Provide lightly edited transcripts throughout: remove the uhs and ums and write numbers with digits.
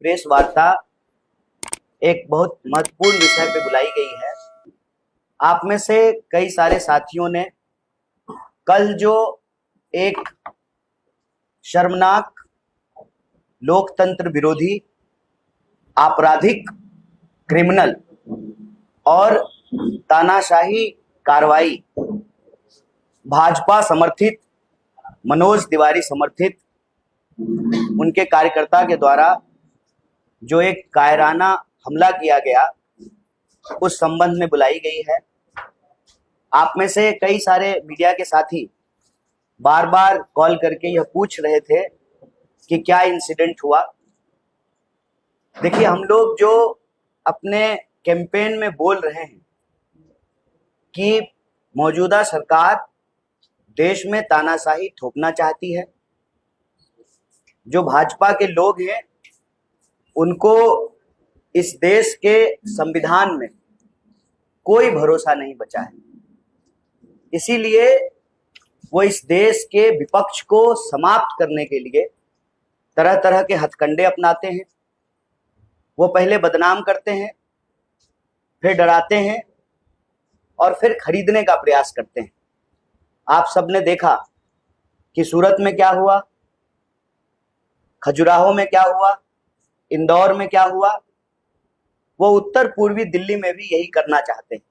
Press वार्ता एक बहुत महत्वपूर्ण विषय पे बुलाई गई है। आप में से कई सारे साथियों ने कल जो एक शर्मनाक लोकतंत्र विरोधी आपराधिक क्रिमिनल और तानाशाही कार्रवाई भाजपा समर्थित मनोज तिवारी समर्थित उनके कार्यकर्ता के द्वारा जो एक कायराना हमला किया गया उस संबंध में बुलाई गई है। आप में से कई सारे मीडिया के साथी बार बार कॉल करके यह पूछ रहे थे कि क्या इंसिडेंट हुआ। देखिए, हम लोग जो अपने कैंपेन में बोल रहे हैं कि मौजूदा सरकार देश में तानाशाही थोपना चाहती है, जो भाजपा के लोग हैं उनको इस देश के संविधान में कोई भरोसा नहीं बचा है, इसीलिए वो इस देश के विपक्ष को समाप्त करने के लिए तरह तरह के हथकंडे अपनाते हैं। वो पहले बदनाम करते हैं, फिर डराते हैं और फिर खरीदने का प्रयास करते हैं। आप सबने देखा कि सूरत में क्या हुआ, खजुराहो में क्या हुआ, इंदौर में क्या हुआ। वो उत्तर पूर्वी दिल्ली में भी यही करना चाहते हैं,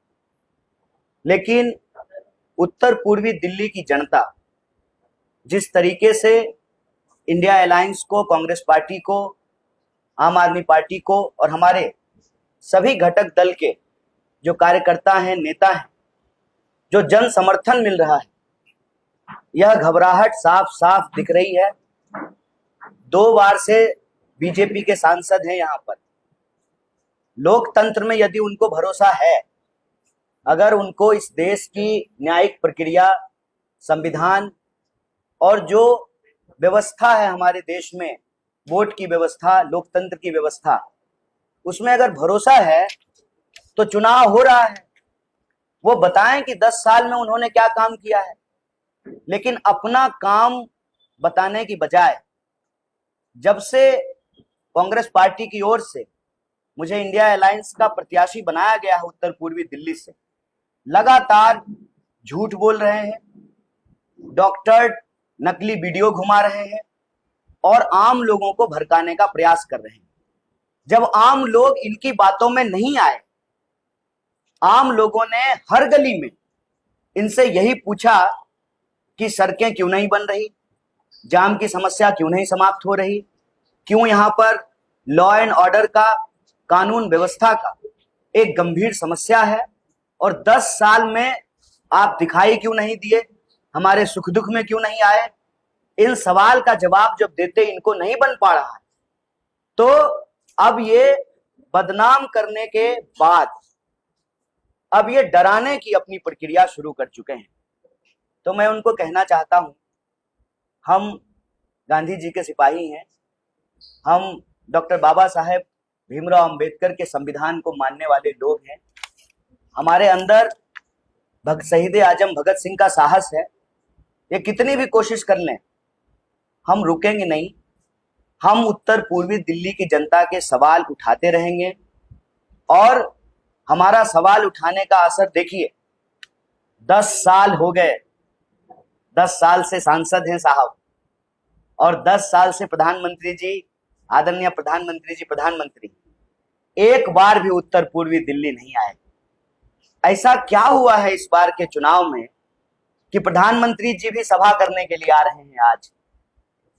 लेकिन उत्तर पूर्वी दिल्ली की जनता जिस तरीके से इंडिया अलायंस को, कांग्रेस पार्टी को, आम आदमी पार्टी को और हमारे सभी घटक दल के जो कार्यकर्ता हैं, नेता हैं, जो जन समर्थन मिल रहा है, यह घबराहट साफ साफ दिख रही है। 2 बार से बीजेपी के सांसद हैं यहाँ पर। लोकतंत्र में यदि उनको भरोसा है, अगर उनको इस देश की न्यायिक प्रक्रिया, संविधान और जो व्यवस्था है हमारे देश में, वोट की व्यवस्था, लोकतंत्र की व्यवस्था, उसमें अगर भरोसा है तो चुनाव हो रहा है, वो बताएं कि 10 साल में उन्होंने क्या काम किया है। लेकिन अपना काम बताने की बजाय जब से कांग्रेस पार्टी की ओर से मुझे इंडिया अलायंस का प्रत्याशी बनाया गया है उत्तर पूर्वी दिल्ली से, लगातार झूठ बोल रहे हैं, डॉक्टर नकली वीडियो घुमा रहे हैं और आम लोगों को भड़काने का प्रयास कर रहे हैं। जब आम लोग इनकी बातों में नहीं आए, आम लोगों ने हर गली में इनसे यही पूछा कि सड़कें क्यों नहीं बन रही, जाम की समस्या क्यों नहीं समाप्त हो रही, क्यों यहाँ पर लॉ एंड ऑर्डर का, कानून व्यवस्था का एक गंभीर समस्या है और 10 साल में आप दिखाई क्यों नहीं दिए, हमारे सुख दुख में क्यों नहीं आए। इन सवाल का जवाब जब देते इनको नहीं बन पा रहा है, तो अब ये बदनाम करने के बाद अब ये डराने की अपनी प्रक्रिया शुरू कर चुके हैं। तो मैं उनको कहना चाहता हूं, हम गांधी जी के सिपाही हैं, हम डॉक्टर बाबा साहेब भीमराव अंबेडकर के संविधान को मानने वाले लोग हैं। हमारे अंदर शहीद आजम भगत सिंह का साहस है। ये कितनी भी कोशिश कर लें, हम रुकेंगे नहीं। हम उत्तर पूर्वी दिल्ली की जनता के सवाल उठाते रहेंगे और हमारा सवाल उठाने का असर देखिए, 10 साल हो गए, 10 साल से सांसद हैं साहब, और 10 साल से प्रधानमंत्री जी, आदरणीय प्रधानमंत्री जी प्रधानमंत्री, एक बार भी उत्तर पूर्वी दिल्ली नहीं आए। ऐसा क्या हुआ है इस बार के चुनाव में कि प्रधानमंत्री जी भी सभा करने के लिए आ रहे हैं आज,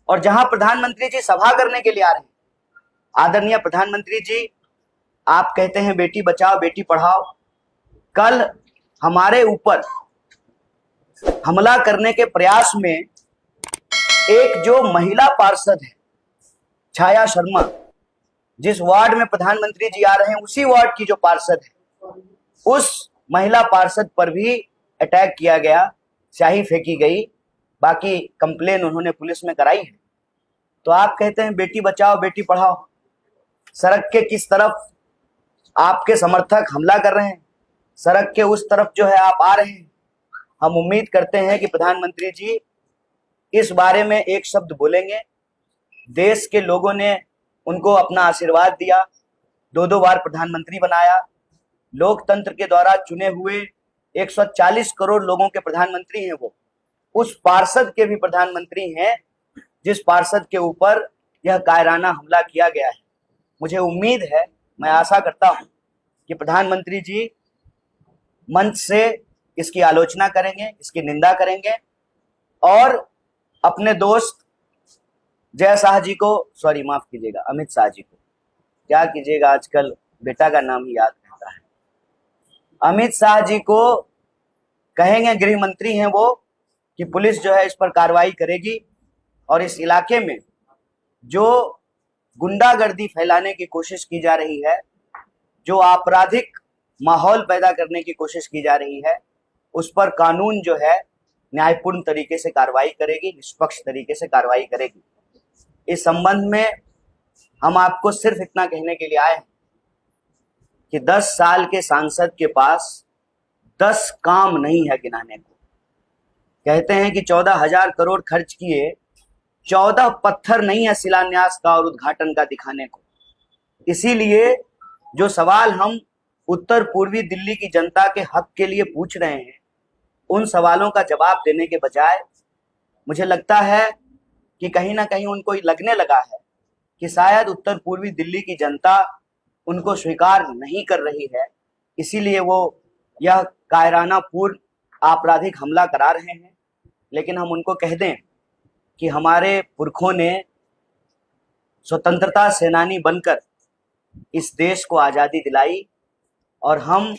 और जहां प्रधानमंत्री जी सभा करने के लिए आ रहे हैं, आदरणीय प्रधानमंत्री जी, आप कहते हैं बेटी बचाओ बेटी पढ़ाओ, कल हमारे ऊपर हमला करने के प्रयास में एक जो महिला पार्षद है छाया शर्मा, जिस वार्ड में प्रधानमंत्री जी आ रहे हैं उसी वार्ड की जो पार्षद है, उस महिला पार्षद पर भी अटैक किया गया, स्याही फेंकी गई। बाकी कंप्लेन उन्होंने पुलिस में कराई है। तो आप कहते हैं बेटी बचाओ बेटी पढ़ाओ, सड़क के किस तरफ आपके समर्थक हमला कर रहे हैं, सड़क के उस तरफ जो है आप आ रहे हैं। हम उम्मीद करते हैं कि प्रधानमंत्री जी इस बारे में एक शब्द बोलेंगे। देश के लोगों ने उनको अपना आशीर्वाद दिया, 2-2 बार प्रधानमंत्री बनाया। लोकतंत्र के द्वारा चुने हुए 140 करोड़ लोगों के प्रधानमंत्री हैं वो। उस पार्षद के भी प्रधानमंत्री हैं जिस पार्षद के ऊपर यह कायराना हमला किया गया है। मुझे उम्मीद है, मैं आशा करता हूं कि प्रधानमंत्री जी मंच से इसकी आलोचना करेंगे, इसकी निंदा करेंगे और अपने दोस्त जय शाह जी को, सॉरी माफ कीजिएगा, अमित शाह जी को, क्या कीजिएगा आजकल बेटा का नाम ही याद रहता है, अमित शाह जी को कहेंगे, गृह मंत्री हैं वो, कि पुलिस जो है इस पर कार्रवाई करेगी और इस इलाके में जो गुंडागर्दी फैलाने की कोशिश की जा रही है, जो आपराधिक माहौल पैदा करने की कोशिश की जा रही है, उस पर कानून जो है न्यायपूर्ण तरीके से कार्रवाई करेगी, निष्पक्ष तरीके से कार्रवाई करेगी। इस संबंध में हम आपको सिर्फ इतना कहने के लिए आए हैं कि 10 साल के सांसद के पास 10 काम नहीं है गिनाने को। कहते हैं कि 14,000 करोड़ खर्च किए, 14 पत्थर नहीं है शिलान्यास का और उद्घाटन का दिखाने को। इसीलिए जो सवाल हम उत्तर पूर्वी दिल्ली की जनता के हक के लिए पूछ रहे हैं, उन सवालों का जवाब देने के बजाय मुझे लगता है कि कहीं ना कहीं उनको लगने लगा है कि शायद उत्तर पूर्वी दिल्ली की जनता उनको स्वीकार नहीं कर रही है, इसीलिए वो यह कायराना पूर्ण आपराधिक हमला करा रहे हैं। लेकिन हम उनको कह दें कि हमारे पुरखों ने स्वतंत्रता सेनानी बनकर इस देश को आज़ादी दिलाई और हम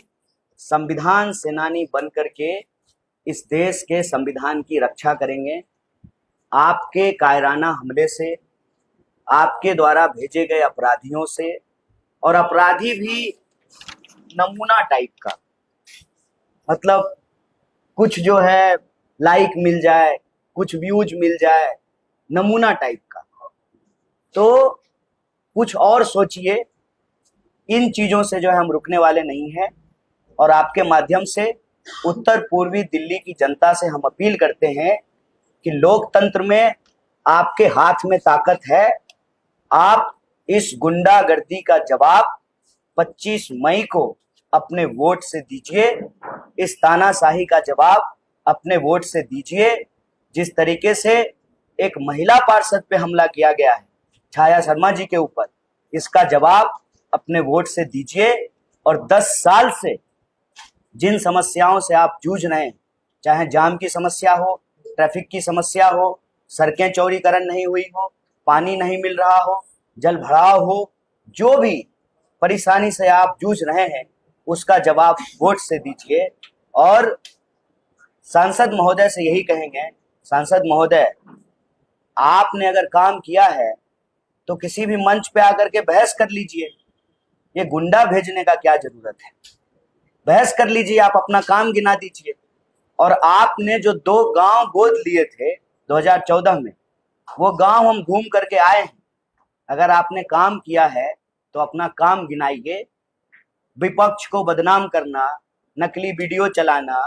संविधान सेनानी बनकर के इस देश के संविधान की रक्षा करेंगे। आपके कायराना हमले से, आपके द्वारा भेजे गए अपराधियों से, और अपराधी भी नमूना टाइप का, मतलब कुछ जो है लाइक मिल जाए, कुछ व्यूज मिल जाए, नमूना टाइप का। तो कुछ और सोचिए, इन चीजों से जो है हम रुकने वाले नहीं हैं और आपके माध्यम से उत्तर पूर्वी दिल्ली की जनता से हम अपील करते हैं कि लोकतंत्र में आपके हाथ में ताकत है। आप इस गुंडागर्दी का जवाब 25 मई को अपने वोट से दीजिए, इस तानाशाही का जवाब अपने वोट से दीजिए। जिस तरीके से एक महिला पार्षद पे हमला किया गया है, छाया शर्मा जी के ऊपर, इसका जवाब अपने वोट से दीजिए। और 10 साल से जिन समस्याओं से आप जूझ रहे हैं, चाहे जाम की समस्या हो, ट्रैफिक की समस्या हो, सड़कें चौड़ीकरण नहीं हुई हो, पानी नहीं मिल रहा हो, जल भराव हो, जो भी परेशानी से आप जूझ रहे हैं, उसका जवाब वोट से दीजिए। और सांसद महोदय से यही कहेंगे, सांसद महोदय, आपने अगर काम किया है तो किसी भी मंच पे आकर के बहस कर लीजिए। ये गुंडा भेजने का क्या जरूरत है? बहस कर लीजिए, आप अपना काम गिना दीजिए। और आपने जो 2 गांव गोद लिए थे 2014 में, वो गांव हम घूम करके आए हैं। अगर आपने काम किया है तो अपना काम गिनाइए। विपक्ष को बदनाम करना, नकली वीडियो चलाना,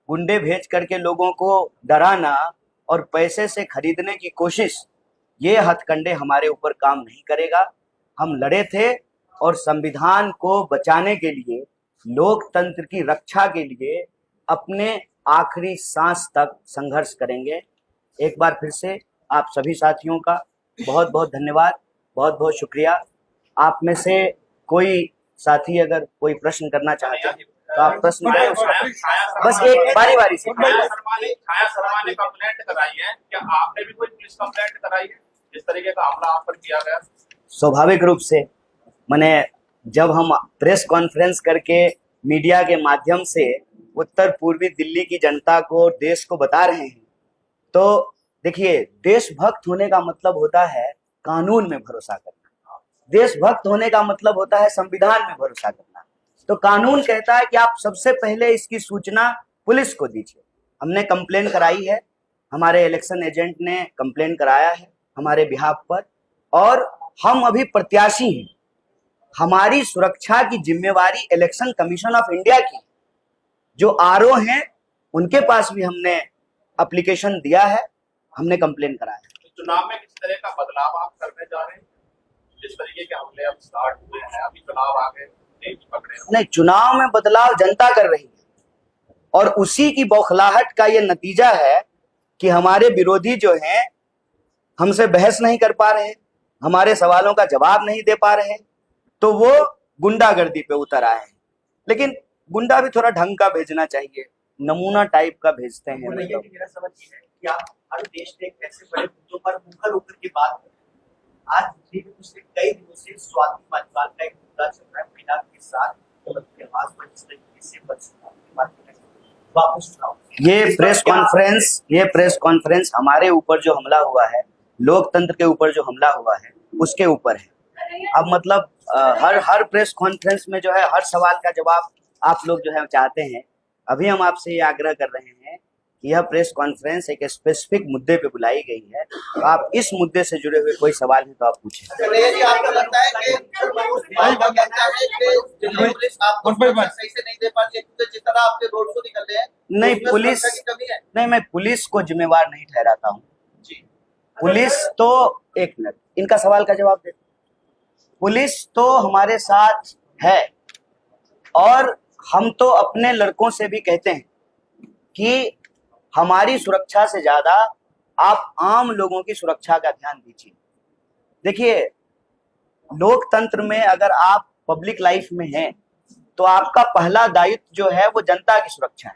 गुंडे भेज करके लोगों को डराना और पैसे से खरीदने की कोशिश, ये हथकंडे हमारे ऊपर काम नहीं करेगा। हम लड़े थे और संविधान को बचाने के लिए, लोकतंत्र की रक्षा के लिए अपने आखिरी सांस तक संघर्ष करेंगे। एक बार फिर से आप सभी साथियों का बहुत बहुत धन्यवाद, बहुत बहुत शुक्रिया। आप में से कोई साथी अगर कोई प्रश्न करना चाहते हैं तो आप प्रश्न करें, बस एक बारी बारी से। छाया शर्मा ने कंप्लेंट कराई है, क्या आपने भी कोई पुलिस कंप्लेंट कराई है जिस तरीके का हमला आप पर किया गया? स्वाभाविक रूप से मैंने, जब हम प्रेस कॉन्फ्रेंस करके मीडिया के माध्यम से उत्तर पूर्वी दिल्ली की जनता को, देश को बता रहे हैं, तो देखिए, देशभक्त होने का मतलब होता है कानून में भरोसा करना। देशभक्त होने का मतलब होता है संविधान में भरोसा करना। तो कानून कहता है कि आप सबसे पहले इसकी सूचना पुलिस को दीजिए। हमने कंप्लेन कराई है, हमारे इलेक्शन एजेंट ने कंप्लेन कराया है हमारे बिहाफ पर, और हम अभी प्रत्याशी हैं। हमारी सुरक्षा की जिम्मेवारी इलेक्शन कमीशन ऑफ इंडिया की, जो आरओ हैं उनके पास भी हमने एप्लीकेशन दिया है, हमने कंप्लेन कराया है। चुनाव में किस तरह का बदलाव आप करने जा रहे हैं जिस तरीके के हमले अब स्टार्ट हुए हैं, अभी चुनाव आ गए, नहीं पकड़े हैं। नहीं, चुनाव में बदलाव जनता कर रही है और उसी की बौखलाहट का ये नतीजा है कि हमारे विरोधी जो हैं हमसे बहस नहीं कर पा रहे, हमारे सवालों का जवाब नहीं दे पा रहे, तो वो गुंडागर्दी पे उतर आए हैं। लेकिन गुंडा भी थोड़ा ढंग का भेजना चाहिए, नमूना टाइप का भेजते हैं। मेरा समझ ये है कि आप हर देश में एक ऐसे बड़े मुद्दों पर मुखर होकर के बात कर रहे हैं। आज दिल्ली में पिछले कई दिनों से स्वाति मालिवाल का एक मुद्दा चल रहा है, महिला के साथ उनकी आवाज पर जिस तरीके से वापस सुनाओ। ये प्रेस कॉन्फ्रेंस हमारे ऊपर जो हमला हुआ है, लोकतंत्र के ऊपर जो हमला हुआ है, उसके ऊपर है। अब मतलब हर प्रेस कॉन्फ्रेंस में जो है हर सवाल का जवाब आप लोग जो है चाहते हैं। अभी हम आपसे ये आग्रह कर रहे हैं कि यह प्रेस कॉन्फ्रेंस एक स्पेसिफिक मुद्दे पे बुलाई गई है, तो आप इस मुद्दे से जुड़े हुए कोई सवाल है तो आप पूछें। आपको लगता है कि पुलिस आपको सही से नहीं दे पाती है, क्योंकि जिस तरह आपके रोड शो निकल रहे हैं नहीं, पुलिस नहीं, मैं पुलिस को जिम्मेवार नहीं ठहराता हूँ जी। पुलिस तो, एक मिनट, इनका सवाल का जवाब दे। पुलिस तो हमारे साथ है और हम तो अपने लड़कों से भी कहते हैं कि हमारी सुरक्षा से ज्यादा आप आम लोगों की सुरक्षा का ध्यान दीजिए। देखिए, लोकतंत्र में अगर आप पब्लिक लाइफ में हैं तो आपका पहला दायित्व जो है वो जनता की सुरक्षा है।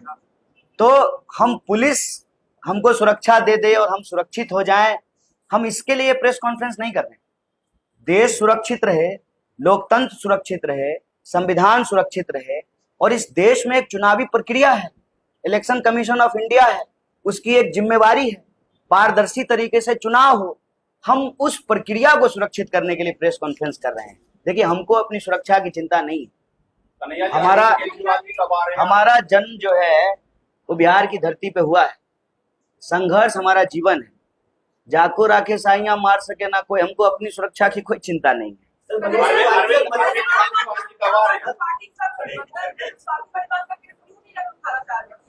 तो हम पुलिस हमको सुरक्षा दे दे और हम सुरक्षित हो जाएं, हम इसके लिए प्रेस कॉन्फ्रेंस नहीं कर रहे। देश सुरक्षित रहे, लोकतंत्र सुरक्षित रहे, संविधान सुरक्षित रहे, और इस देश में एक चुनावी प्रक्रिया है, इलेक्शन कमीशन ऑफ इंडिया है, उसकी एक जिम्मेवारी है, पारदर्शी तरीके से चुनाव हो। हम उस प्रक्रिया को सुरक्षित करने के लिए प्रेस कॉन्फ्रेंस कर रहे हैं। देखिए, हमको अपनी सुरक्षा की चिंता नहीं है। हमारा जन्म जो है वो बिहार की धरती पे हुआ है, संघर्ष हमारा जीवन है। जाको राखे साइयां मार सके ना कोई, हमको अपनी सुरक्षा की कोई चिंता नहीं है।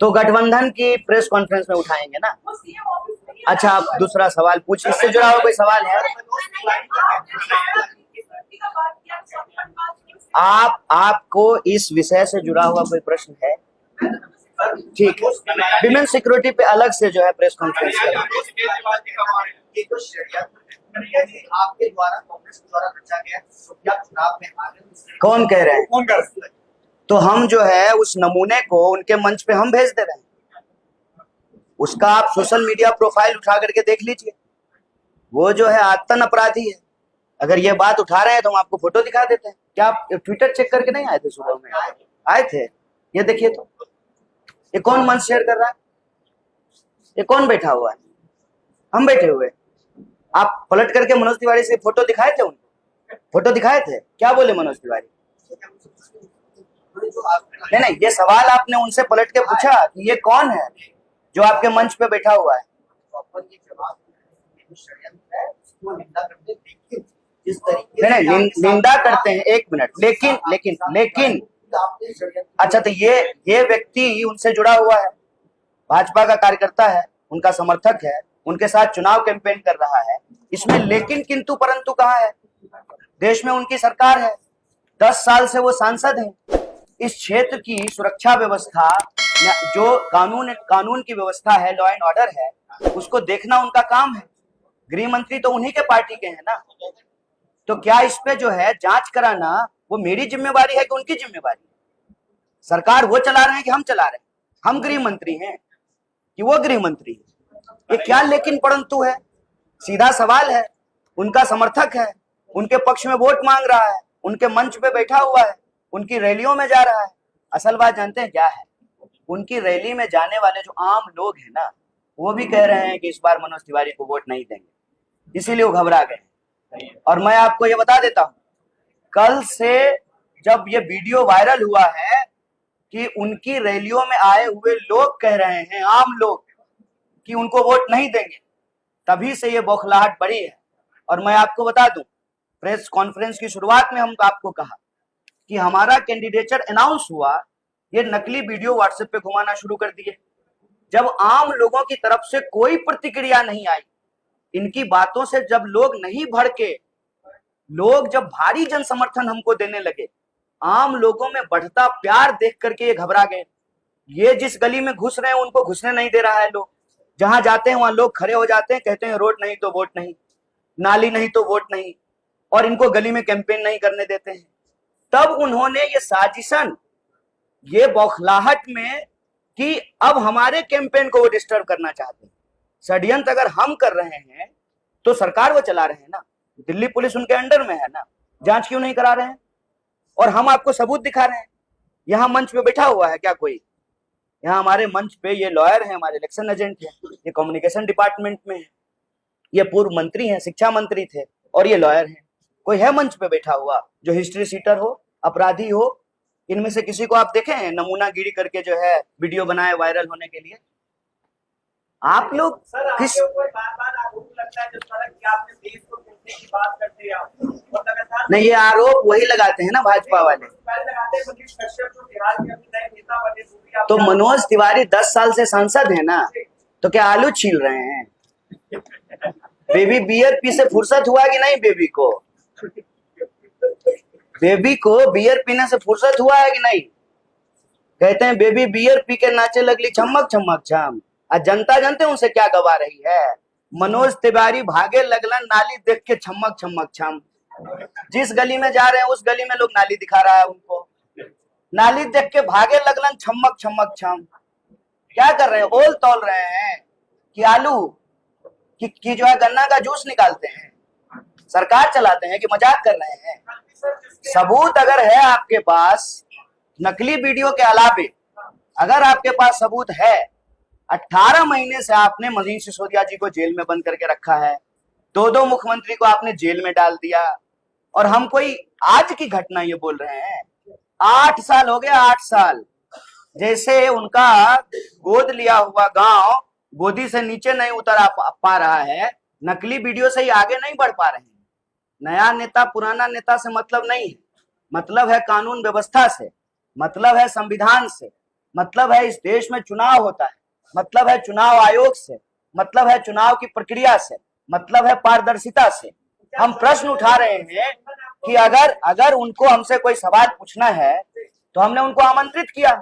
तो गठबंधन की प्रेस कॉन्फ्रेंस में उठाएंगे ना। अच्छा, आप दूसरा सवाल पूछ, इससे जुड़ा हुआ कोई सवाल है? आपको इस विषय से जुड़ा हुआ कोई प्रश्न है? ठीक है, विमेन सिक्योरिटी पे अलग से जो है प्रेस कॉन्फ्रेंस करें। आपके द्वारा कांग्रेस द्वारा रचा गया चुनाव में कौन कह रहे हैं? तो हम जो है उस नमूने को उनके मंच पे हम भेज दे रहे हैं। उसका आप सोशल मीडिया प्रोफाइल उठा करके देख लीजिए। वो जो है आतन अपराधी है। अगर ये बात उठा रहे हैं तो हम आपको फोटो दिखा देते हैं। क्या आप ट्विटर चेक करके नहीं आए थे? सुबह में आए थे। ये देखिए, तो ये कौन मंच शेयर कर रहा है? ये कौन बैठा हुआ है? हम बैठे हुए। आप पलट करके मनोज तिवारी से फोटो दिखाए थे? उनको फोटो दिखाए थे? क्या बोले मनोज तिवारी? नहीं, ये सवाल आपने उनसे पलट के पूछा कि ये कौन है जो आपके मंच पे बैठा हुआ है? नहीं, निंदा करते हैं, एक मिनट। लेकिन अच्छा, तो ये व्यक्ति उनसे जुड़ा हुआ है, भाजपा का कार्यकर्ता है, उनका समर्थक है, उनके साथ चुनाव कैंपेन कर रहा है। इसमें लेकिन किंतु परंतु कहाँ है? देश में उनकी सरकार है, 10 साल से वो सांसद हैं। इस क्षेत्र की सुरक्षा व्यवस्था, जो कानून की व्यवस्था है, लॉ एंड ऑर्डर है, उसको देखना उनका काम है। गृह मंत्री तो उन्हीं के पार्टी के हैं ना। तो क्या इस पे जो है जांच कराना वो मेरी जिम्मेवारी है कि उनकी जिम्मेवारी है? सरकार वो चला रहे हैं कि हम चला रहे हैं? हम गृह मंत्री हैं कि वो गृह मंत्री है? ये क्या लेकिन परंतु है? सीधा सवाल है। उनका समर्थक है, उनके पक्ष में वोट मांग रहा है, उनके मंच पे बैठा हुआ है, उनकी रैलियों में जा रहा है। असल बात जानते हैं क्या है? उनकी रैली में जाने वाले जो आम लोग हैं ना, वो भी कह रहे हैं कि इस बार मनोज तिवारी को वोट नहीं देंगे, इसीलिए वो घबरा गए। और मैं आपको ये बता देता हूं, कल से जब ये वीडियो वायरल हुआ है कि उनकी रैलियों में आए हुए लोग कह रहे हैं, आम लोग, कि उनको वोट नहीं देंगे, तभी से ये बौखलाहट बढ़ी है। और मैं आपको बता दूं, प्रेस कॉन्फ्रेंस की शुरुआत में हम आपको कहा कि हमारा कैंडिडेचर अनाउंस हुआ, ये नकली वीडियो व्हाट्सएप पे घुमाना शुरू कर दिए। जब आम लोगों की तरफ से कोई प्रतिक्रिया नहीं आई, इनकी बातों से जब लोग नहीं भड़के, लोग जब भारी जन समर्थन हमको देने लगे, आम लोगों में बढ़ता प्यार देख करके ये घबरा गए। ये जिस गली में घुस रहे हैं उनको घुसने नहीं दे रहा है लोग, जहां जाते हैं वहां लोग खड़े हो जाते हैं, कहते हैं रोड नहीं तो वोट नहीं, नाली नहीं तो वोट नहीं, और इनको गली में कैंपेन नहीं करने देते हैं। तब उन्होंने ये साजिशन, ये बौखलाहट में कि अब हमारे कैंपेन को वो डिस्टर्ब करना चाहते हैं। षड्यंत्र अगर हम कर रहे हैं तो सरकार वो चला रहे हैं ना, दिल्ली पुलिस उनके अंडर में है ना, जांच क्यों नहीं करा रहे हैं? और हम आपको सबूत दिखा रहे हैं। यहाँ मंच पे बैठा हुआ है क्या कोई? यहाँ हमारे मंच पे ये लॉयर है, हमारे इलेक्शन एजेंट है, ये कम्युनिकेशन डिपार्टमेंट में है, ये पूर्व मंत्री हैं, शिक्षा मंत्री थे, और ये लॉयर हैं। कोई है मंच पे बैठा हुआ जो हिस्ट्री सीटर हो, अपराधी हो? इनमें से किसी को आप देखे हैं नमूनागिरी करके जो है वीडियो बनाए वायरल होने के लिए? आप लोग सर, किस आपके ऊपर बार-बार आरोप लगता है जिस तरह कि आपने देश को तोड़ने की बात करते हैं आप, और लगातार नहीं, ये आरोप वही लगाते हैं ना भाजपा वाले। पहले लगाते हैं मनीष कश्यप जो बिहार के अभी नए नेता बने, वो भी आप तो मनोज तिवारी 10 साल से सांसद है ना, तो क्या आलू छील रहे हैं? बेबी बियर पी से फुर्सत हुआ कि नहीं? बेबी को बियर पीने से फुर्सत हुआ है कि नहीं? कहते हैं बेबी बियर पी के नाचे लगली छमक छमक छम। आज जनता जानते हैं उनसे क्या गवा रही है? मनोज तिवारी भागे लगलन नाली देख के छमक छमक छम। जिस गली में जा रहे हैं उस गली में लोग नाली दिखा रहा है उनको, नाली देख के भागे लगलन छमक छमक छम। क्या कर रहे हैं? ओल तोल रहे हैं कि आलू कि जो है गन्ना का जूस निकालते हैं, सरकार चलाते हैं कि मजाक कर रहे हैं? सबूत अगर है आपके पास, नकली वीडियो के अलावे अगर आपके पास सबूत है, 18 महीने से आपने मनीष सिसोदिया जी को जेल में बंद करके रखा है, 2 मुख्यमंत्री को आपने जेल में डाल दिया, और हम कोई आज की घटना ये बोल रहे हैं? 8 साल हो गए, 8 साल। जैसे उनका गोद लिया हुआ गांव गोदी से नीचे नहीं उतर पा रहा है, नकली वीडियो से ही आगे नहीं बढ़ पा रहे हैं। नया नेता पुराना नेता से मतलब नहीं है, मतलब है कानून व्यवस्था से, मतलब है संविधान से, मतलब है इस देश में चुनाव होता है, मतलब है चुनाव आयोग से, मतलब है चुनाव की प्रक्रिया से, मतलब है पारदर्शिता से। हम प्रश्न उठा रहे हैं कि अगर उनको हमसे कोई सवाल पूछना है तो हमने उनको आमंत्रित किया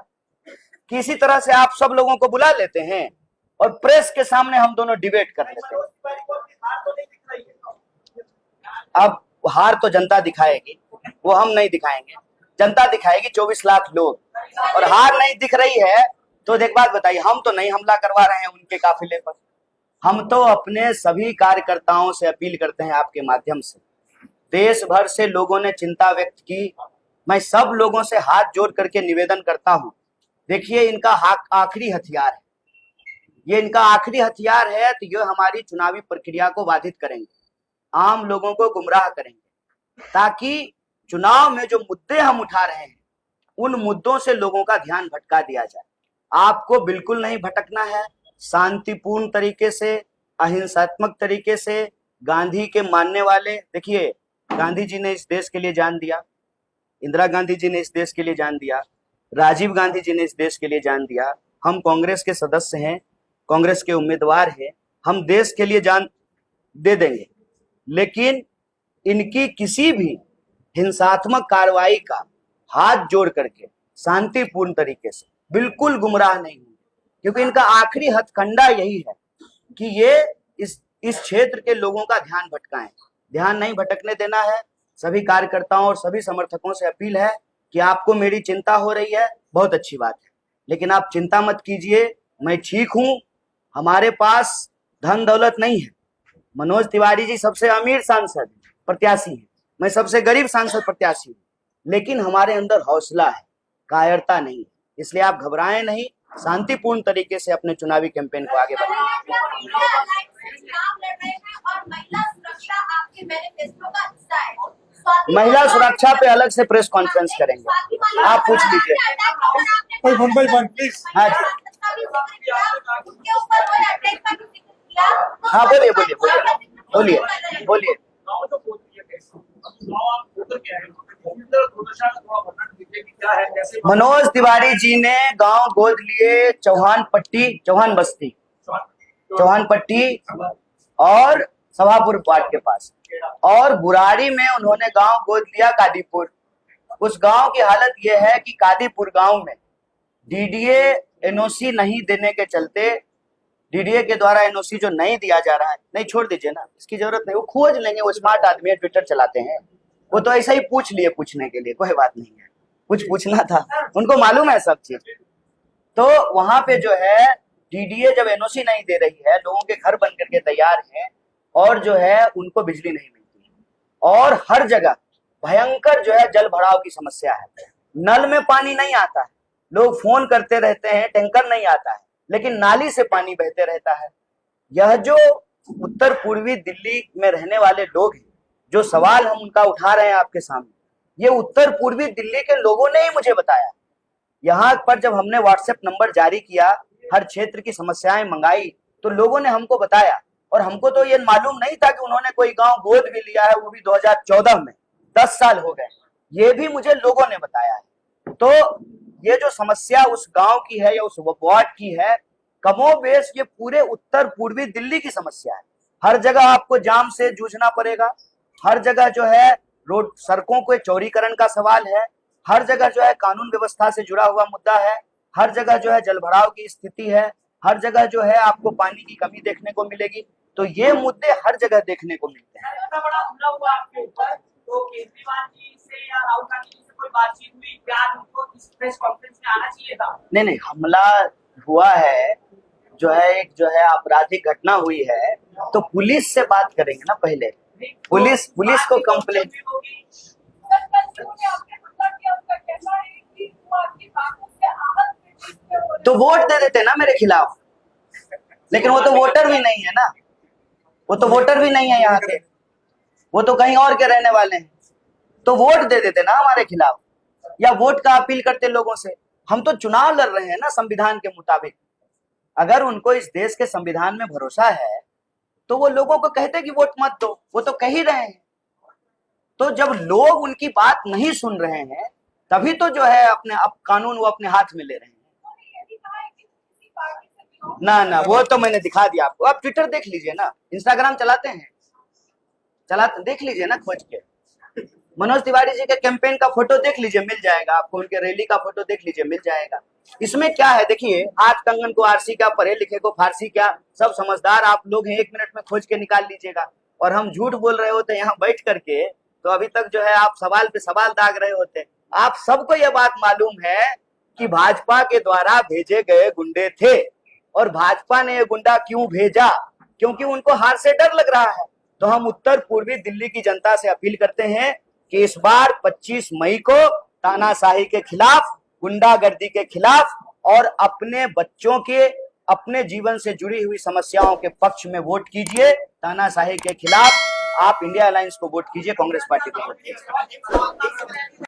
कि इसी तरह से आप सब लोगों को बुला लेते हैं और प्रेस के सामने हम दोनों डिबेट कर लेते हैं। अब हार तो जनता दिखाएगी, वो हम नहीं दिखाएंगे, जनता दिखाएगी, 24 लाख लोग। और हार नहीं दिख रही है तो एक बात बताइए, हम तो नहीं हमला करवा रहे हैं उनके काफिले पर। हम तो अपने सभी कार्यकर्ताओं से अपील करते हैं आपके माध्यम से, देश भर से लोगों ने चिंता व्यक्त की, मैं सब लोगों से हाथ जोड़ करके निवेदन करता हूं, देखिए इनका आखिरी हथियार है, ये इनका आखिरी हथियार है, तो ये हमारी चुनावी प्रक्रिया को बाधित करेंगे, आम लोगों को गुमराह करेंगे, ताकि चुनाव में जो मुद्दे हम उठा रहे हैं उन मुद्दों से लोगों का ध्यान भटका दिया जाए। आपको बिल्कुल नहीं भटकना है, शांतिपूर्ण तरीके से, अहिंसात्मक तरीके से, गांधी के मानने वाले, देखिए गांधी जी ने इस देश के लिए जान दिया, इंदिरा गांधी जी ने इस देश के लिए जान दिया, राजीव गांधी जी ने इस देश के लिए जान दिया। हम कांग्रेस के सदस्य हैं, कांग्रेस के उम्मीदवार हैं, हम देश के लिए जान दे देंगे, लेकिन इनकी किसी भी हिंसात्मक कार्रवाई का हाथ जोड़ करके शांतिपूर्ण तरीके से बिल्कुल गुमराह नहीं होंगे, क्योंकि इनका आखिरी हथकंडा यही है कि ये इस क्षेत्र के लोगों का ध्यान भटकाएं। ध्यान नहीं भटकने देना है। सभी कार्यकर्ताओं और सभी समर्थकों से अपील है कि आपको मेरी चिंता हो रही है, बहुत अच्छी बात है, लेकिन आप चिंता मत कीजिए, मैं ठीक हूं, हमारे पास धन दौलत नहीं है। मनोज तिवारी जी सबसे अमीर सांसद प्रत्याशी हैं, मैं सबसे गरीब सांसद प्रत्याशी हूँ, लेकिन हमारे अंदर हौसला है, कायरता नहीं है, इसलिए आप घबराएं नहीं, शांतिपूर्ण तरीके से अपने चुनावी कैंपेन को आगे बढ़ाएं। महिला सुरक्षा पे अलग से प्रेस कॉन्फ्रेंस करेंगे, आप पूछ लीजिए। हाँ जी, हाँ बोलिए बोलिए बोलिए बोलिए बोलिए। मनोज तिवारी जी ने गांव गोद लिए चौहान पट्टी और सभापुर वार्ड के पास। और बुराड़ी में उन्होंने गांव गोद लिया कादीपुर। उस गांव की हालत यह है कि कादीपुर गांव में डीडीए एनओसी नहीं देने के चलते, डीडीए के द्वारा एनओसी जो नहीं दिया जा रहा है, नहीं छोड़ दीजिए ना, इसकी जरूरत नहीं, वो खोज लेंगे, वो स्मार्ट आदमी है, ट्विटर चलाते हैं, वो तो ऐसा ही पूछ लिए पूछने के लिए, कोई बात नहीं है, कुछ पूछना था, उनको मालूम है सब चीज। तो वहां पे जो है डीडीए जब एनओसी नहीं दे रही है, लोगों के घर बन करके तैयार हैं और जो है उनको बिजली नहीं मिलती है और हर जगह भयंकर जो है जल भराव की समस्या है। नल में पानी नहीं आता है, लोग फोन करते रहते हैं, टैंकर नहीं आता है, लेकिन नाली से पानी बहते रहता है। यह जो उत्तर पूर्वी दिल्ली में रहने वाले लोग हैं, जो सवाल हम उनका उठा रहे हैं आपके सामने, ये उत्तर पूर्वी दिल्ली के लोगों ने ही मुझे बताया। यहाँ पर जब हमने व्हाट्सएप नंबर जारी किया, हर क्षेत्र की समस्याएं मंगाई, तो लोगों ने हमको बताया और हमको तो ये मालूम नहीं था कि उन्होंने कोई गांव गोद भी लिया है, वो भी 2014 में, 10 साल हो गए, ये भी मुझे लोगों ने बताया है। तो ये जो समस्या उस गांव की है या उस वार्ड की है, कमोबेश ये पूरे उत्तर पूर्वी दिल्ली की समस्या है। हर जगह आपको जाम से जूझना पड़ेगा, हर जगह जो है रोड सड़कों के चौड़ीकरण का सवाल है, हर जगह जो है कानून व्यवस्था से जुड़ा हुआ मुद्दा है, हर जगह जो है जलभराव की स्थिति है, हर जगह जो है आपको पानी की कमी देखने को मिलेगी। तो ये मुद्दे हर जगह देखने को मिलते हैं। इतना बड़ा हमला हुआ आपके ऊपर, तो केजरीवाल जी से या राहुल गांधी जी से कोई बातचीत हुई क्या? उनको इस प्रेस कॉन्फ्रेंस में आना चाहिए था? नहीं, हमला हुआ है, जो है एक जो है आपराधिक घटना हुई है, तो पुलिस से बात करेंगे ना पहले, पुलिस को कंप्लेंट। तो वोट दे देते ना मेरे खिलाफ, लेकिन वो तो वोटर भी नहीं है ना, वो तो वोटर भी नहीं है यहाँ के, वो तो कहीं और के रहने वाले हैं, तो वोट दे देते ना हमारे खिलाफ, या वोट का अपील करते लोगों से। हम तो चुनाव लड़ रहे हैं ना संविधान के मुताबिक। अगर उनको इस देश के संविधान में भरोसा है तो वो लोगों को कहते कि वोट मत दो, वो तो कह ही रहे हैं। तो जब लोग उनकी बात नहीं सुन रहे हैं, तभी तो जो है अपने अब कानून वो अपने हाथ में ले रहे हैं। ना वो तो मैंने दिखा दिया आपको, आप ट्विटर देख लीजिए ना, इंस्टाग्राम चलाते हैं, देख लीजिए ना खोज के, मनोज तिवारी जी के कैंपेन का फोटो देख लीजिए, मिल जाएगा आपको, उनके रैली का फोटो देख लीजिए, मिल जाएगा। इसमें क्या है, देखिए, आज कंगन को आरसी क्या, पढ़े लिखे को फारसी क्या, सब समझदार आप लोग हैं, 1 मिनट में खोज के निकाल लीजिएगा। और हम झूठ बोल रहे होते यहाँ बैठ करके, तो अभी तक जो है आप सवाल पे सवाल दाग रहे होते। आप सबको यह बात मालूम है कि भाजपा के द्वारा भेजे गए गुंडे थे, और भाजपा ने ये गुंडा क्यों भेजा, क्योंकि उनको हार से डर लग रहा है। तो हम उत्तर पूर्वी दिल्ली की जनता से अपील करते हैं कि इस बार 25 मई को तानाशाही के खिलाफ, गुंडागर्दी के खिलाफ और अपने बच्चों के, अपने जीवन से जुड़ी हुई समस्याओं के पक्ष में वोट कीजिए। तानाशाही के खिलाफ आप इंडिया अलायंस को वोट कीजिए, कांग्रेस पार्टी को वोट कीजिए।